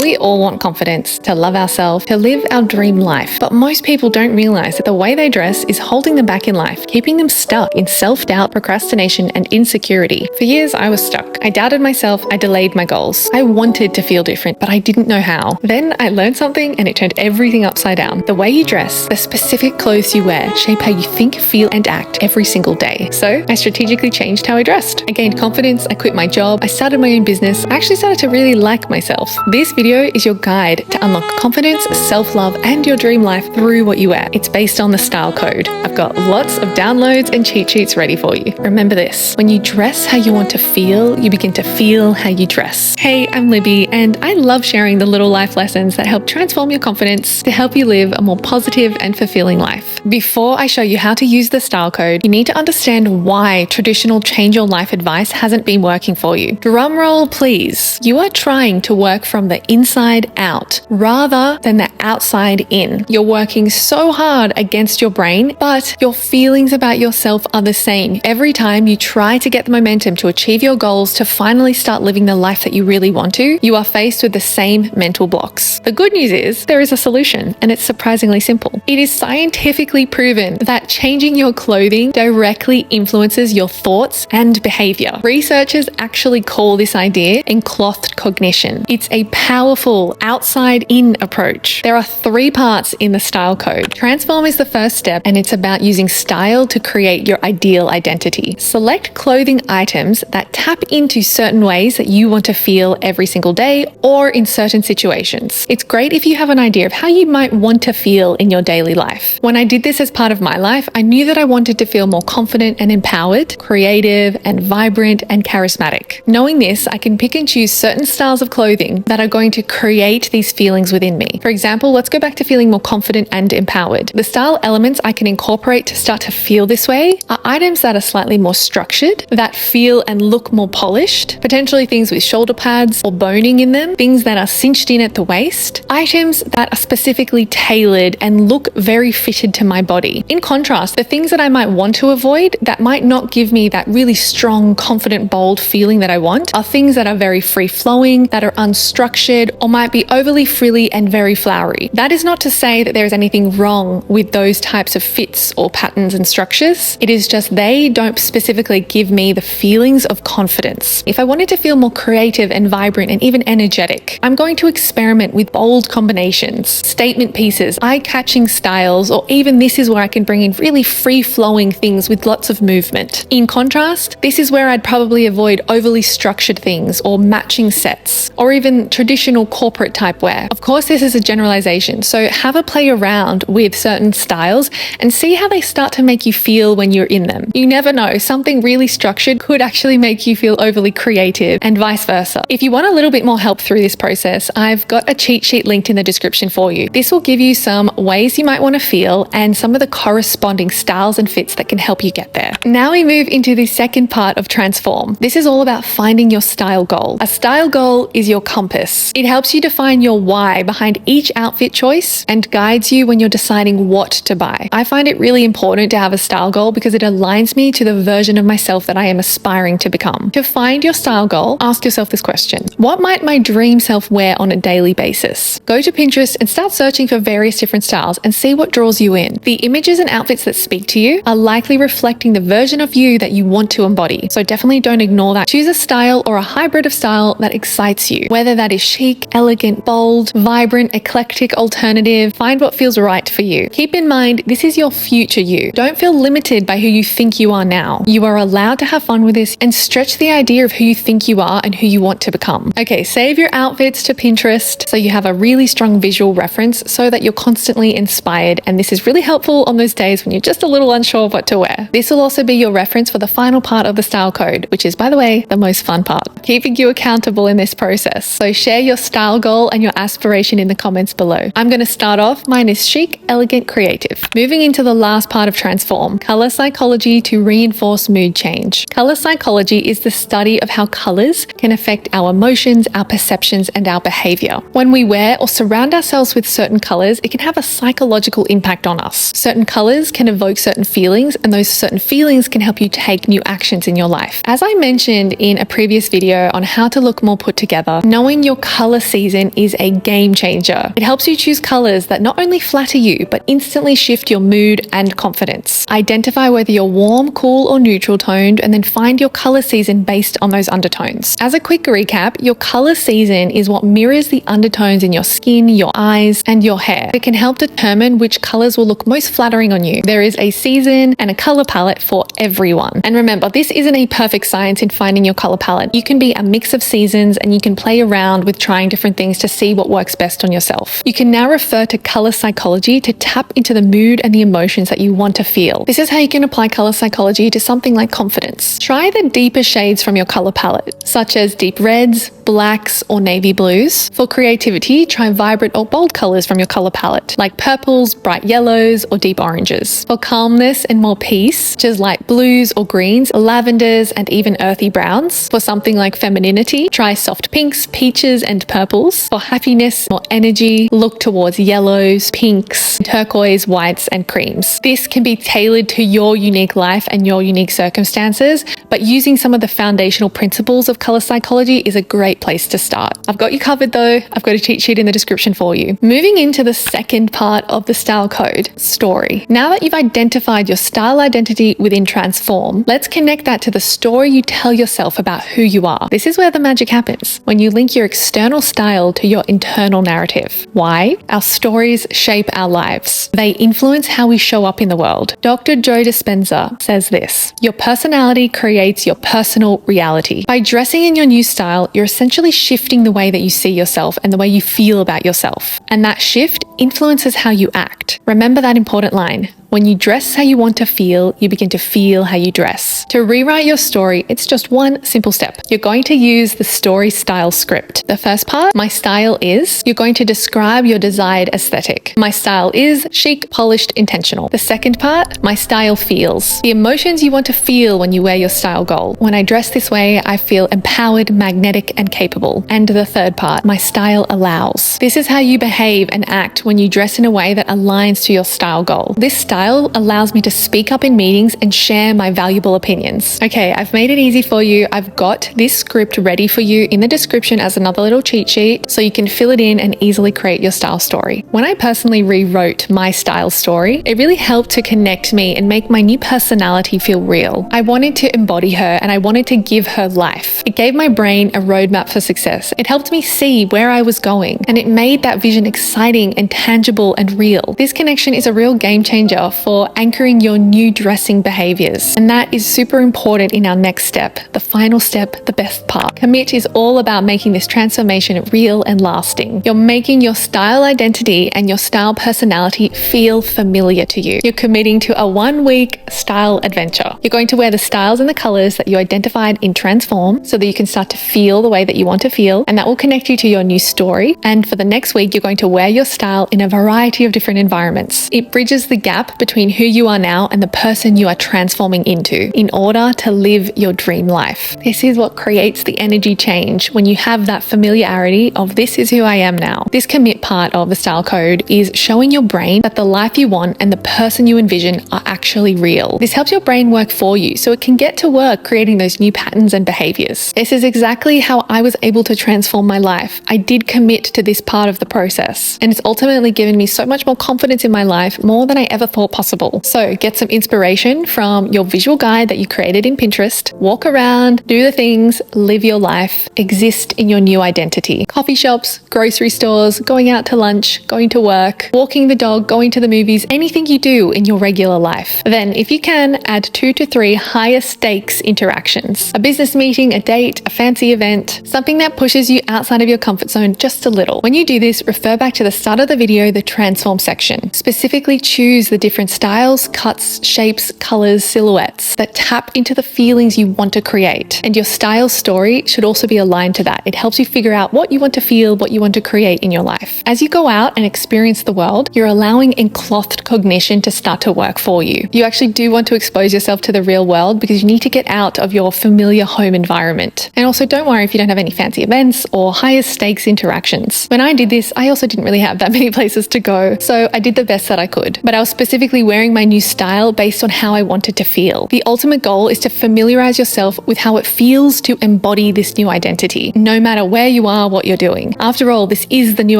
We all want confidence, to love ourselves, to live our dream life. But most people don't realize that the way they dress is holding them back in life, keeping them stuck in self-doubt, procrastination, and insecurity. For years, I was stuck. I doubted myself. I delayed my goals. I wanted to feel different, but I didn't know how. Then I learned something and it turned everything upside down. The way you dress, the specific clothes you wear, shape how you think, feel, and act every single day. So I strategically changed how I dressed. I gained confidence. I quit my job. I started my own business. I actually started to really like myself. This video is your guide to unlock confidence, self-love, and your dream life through what you wear. It's based on the style code. I've got lots of downloads and cheat sheets ready for you. Remember this: when you dress how you want to feel, you begin to feel how you dress. Hey, I'm Libby, and I love sharing the little life lessons that help transform your confidence to help you live a more positive and fulfilling life. Before I show you how to use the style code, you need to understand why traditional change your life advice hasn't been working for you. Drum roll, please. You are trying to work from the inside out rather than the outside in. You're working so hard against your brain, but your feelings about yourself are the same. Every time you try to get the momentum to achieve your goals, to finally start living the life that you really want to, you are faced with the same mental blocks. The good news is there is a solution, and it's surprisingly simple. It is scientifically proven that changing your clothing directly influences your thoughts and behavior. Researchers actually call this idea enclothed cognition. It's a powerful outside-in approach. There are 3 parts in the style code. Transform is the first step, and it's about using style to create your ideal identity. Select clothing items that tap into certain ways that you want to feel every single day or in certain situations. It's great if you have an idea of how you might want to feel in your daily life. When I did this as part of my life, I knew that I wanted to feel more confident and empowered, creative and vibrant and charismatic. Knowing this, I can pick and choose certain styles of clothing that are going to create these feelings within me. For example, let's go back to feeling more confident and empowered. The style elements I can incorporate to start to feel this way are items that are slightly more structured, that feel and look more polished, potentially things with shoulder pads or boning in them, things that are cinched in at the waist, items that are specifically tailored and look very fitted to my body. In contrast, the things that I might want to avoid that might not give me that really strong, confident, bold feeling that I want are things that are very free-flowing, that are unstructured, or might be overly frilly and very flowery. That is not to say that there is anything wrong with those types of fits or patterns and structures. It is just they don't specifically give me the feelings of confidence. If I wanted to feel more creative and vibrant and even energetic, I'm going to experiment with bold combinations, statement pieces, eye-catching styles, or even this is where I can bring in really free-flowing things with lots of movement. In contrast, this is where I'd probably avoid overly structured things or matching sets, or even traditional corporate type wear. Of course, this is a generalization, so have a play around with certain styles and see how they start to make you feel when you're in them. You never know, something really structured could actually make you feel overly creative and vice versa. If you want a little bit more help through this process, I've got a cheat sheet linked in the description for you. This will give you some ways you might want to feel and some of the corresponding styles and fits that can help you get there. Now we move into the second part of Transform. This is all about finding your style goal. A style goal is your compass. It helps you define your why behind each outfit choice and guides you when you're deciding what to buy. I find it really important to have a style goal because it aligns me to the version of myself that I am aspiring to become. To find your style goal, ask yourself this question: what might my dream self wear on a daily basis? Go to Pinterest and start searching for various different styles and see what draws you in. The images and outfits that speak to you are likely reflecting the version of you that you want to embody. So definitely don't ignore that. Choose a style or a hybrid of style that excites you, whether that is chic, elegant, bold, vibrant, eclectic, alternative. Find what feels right for you. Keep in mind, this is your future you. Don't feel limited by who you think you are now. You are allowed to have fun with this and stretch the idea of who you think you are and who you want to become. Okay, save your outfits to Pinterest so you have a really strong visual reference so that you're constantly inspired, and this is really helpful on those days when you're just a little unsure of what to wear. This will also be your reference for the final part of the style code, which is, by the way, the most fun part, keeping you accountable in this process. So share your style goal and your aspiration in the comments below. I'm going to start off. Mine is chic, elegant, creative. Moving into the last part of Transform, color psychology to reinforce mood change. Color psychology is the study of how colors can affect our emotions, our perceptions, and our behavior. When we wear or surround ourselves with certain colors, it can have a psychological impact on us. Certain colors can evoke certain feelings, and those certain feelings can help you take new actions in your life. As I mentioned in a previous video on how to look more put together, knowing your color color season is a game changer. It helps you choose colors that not only flatter you, but instantly shift your mood and confidence. Identify whether you're warm, cool, or neutral toned, and then find your color season based on those undertones. As a quick recap, your color season is what mirrors the undertones in your skin, your eyes, and your hair. It can help determine which colors will look most flattering on you. There is a season and a color palette for everyone. And remember, this isn't a perfect science in finding your color palette. You can be a mix of seasons and you can play around with trying different things to see what works best on yourself. You can now refer to color psychology to tap into the mood and the emotions that you want to feel. This is how you can apply color psychology to something like confidence. Try the deeper shades from your color palette, such as deep reds, blacks, or navy blues. For creativity, try vibrant or bold colors from your color palette, like purples, bright yellows, or deep oranges. For calmness and more peace, such as light blues or greens, lavenders, and even earthy browns. For something like femininity, try soft pinks, peaches, and purples. For happiness, more energy, look towards yellows, pinks, turquoise, whites, and creams. This can be tailored to your unique life and your unique circumstances, but using some of the foundational principles of color psychology is a great place to start. I've got you covered though. I've got a cheat sheet in the description for you. Moving into the second part of the style code, story. Now that you've identified your style identity within Transform, let's connect that to the story you tell yourself about who you are. This is where the magic happens, when you link your external style to your internal narrative. Why? Our stories shape our lives. They influence how we show up in the world. Dr. Joe Dispenza says this: your personality creates your personal reality. By dressing in your new style, you're essentially shifting the way that you see yourself and the way you feel about yourself. And that shift influences how you act. Remember that important line. When you dress how you want to feel, you begin to feel how you dress. To rewrite your story, it's just one simple step. You're going to use the story style script. The first part, my style is, you're going to describe your desired aesthetic. My style is chic, polished, intentional. The second part, my style feels, the emotions you want to feel when you wear your style goal. When I dress this way, I feel empowered, magnetic, and capable. And the third part, my style allows. This is how you behave and act when you dress in a way that aligns to your style goal. This style allows me to speak up in meetings and share my valuable opinions. Okay, I've made it easy for you. I've got this script ready for you in the description as another little cheat sheet so you can fill it in and easily create your style story. When I personally rewrote my style story, it really helped to connect me and make my new personality feel real. I wanted to embody her and I wanted to give her life. It gave my brain a roadmap for success. It helped me see where I was going and it made that vision exciting and tangible and real. This connection is a real game changer for anchoring your new dressing behaviors. And that is super important in our next step, the final step, the best part. Commit is all about making this transformation real and lasting. You're making your style identity and your style personality feel familiar to you. You're committing to a 1-week style adventure. You're going to wear the styles and the colors that you identified in Transform so that you can start to feel the way that you want to feel, and that will connect you to your new story. And for the next week, you're going to wear your style in a variety of different environments. It bridges the gap between who you are now and the person you are transforming into in order to live your dream life. This is what creates the energy change when you have that familiarity of this is who I am now. This commit part of the style code is showing your brain that the life you want and the person you envision are actually real. This helps your brain work for you so it can get to work creating those new patterns and behaviors. This is exactly how I was able to transform my life. I did commit to this part of the process, and it's ultimately given me so much more confidence in my life, more than I ever thought possible. So get some inspiration from your visual guide that you created in Pinterest. Walk around, do the things, live your life, exist in your new identity. Coffee shops, grocery stores, going out to lunch, going to work, walking the dog, going to the movies, anything you do in your regular life. Then, if you can, add 2 to 3 higher stakes interactions. A business meeting, a date, a fancy event, something that pushes you outside of your comfort zone just a little. When you do this, refer back to the start of the video, the transform section. Specifically choose the different styles, cuts, shapes, colors, silhouettes that tap into the feelings you want to create. And your style story should also be aligned to that. It helps you figure out what you want to feel, what you want to create in your life. As you go out and experience the world, you're allowing Enclothed Cognition to start to work for you. You actually do want to expose yourself to the real world because you need to get out of your familiar home environment. And also, don't worry if you don't have any fancy events or higher stakes interactions. When I did this, I also didn't really have that many many places to go, so I did the best that I could. But I was specifically wearing my new style based on how I wanted to feel. The ultimate goal is to familiarize yourself with how it feels to embody this new identity, no matter where you are, what you're doing. After all, this is the new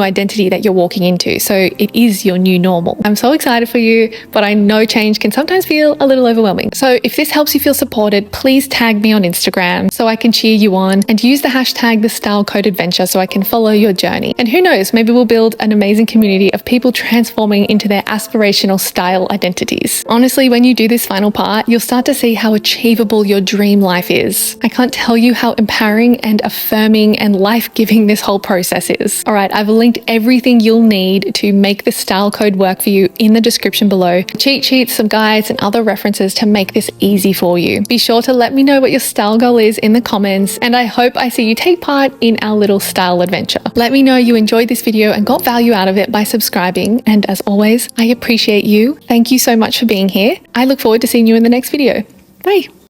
identity that you're walking into, so it is your new normal. I'm so excited for you, but I know change can sometimes feel a little overwhelming. So if this helps you feel supported, please tag me on Instagram so I can cheer you on, and use the hashtag #TheStyleCodeAdventure so I can follow your journey. And who knows, maybe we'll build an amazing community of people transforming into their aspirational style identities. Honestly, when you do this final part, you'll start to see how achievable your dream life is. I can't tell you how empowering and affirming and life-giving this whole process is. All right, I've linked everything you'll need to make the style code work for you in the description below. Cheat sheets, some guides, and other references to make this easy for you. Be sure to let me know what your style goal is in the comments, and I hope I see you take part in our little style adventure. Let me know you enjoyed this video and got value out of it by subscribing, and as always, I appreciate you. Thank you so much for being here. I look forward to seeing you in the next video. Bye.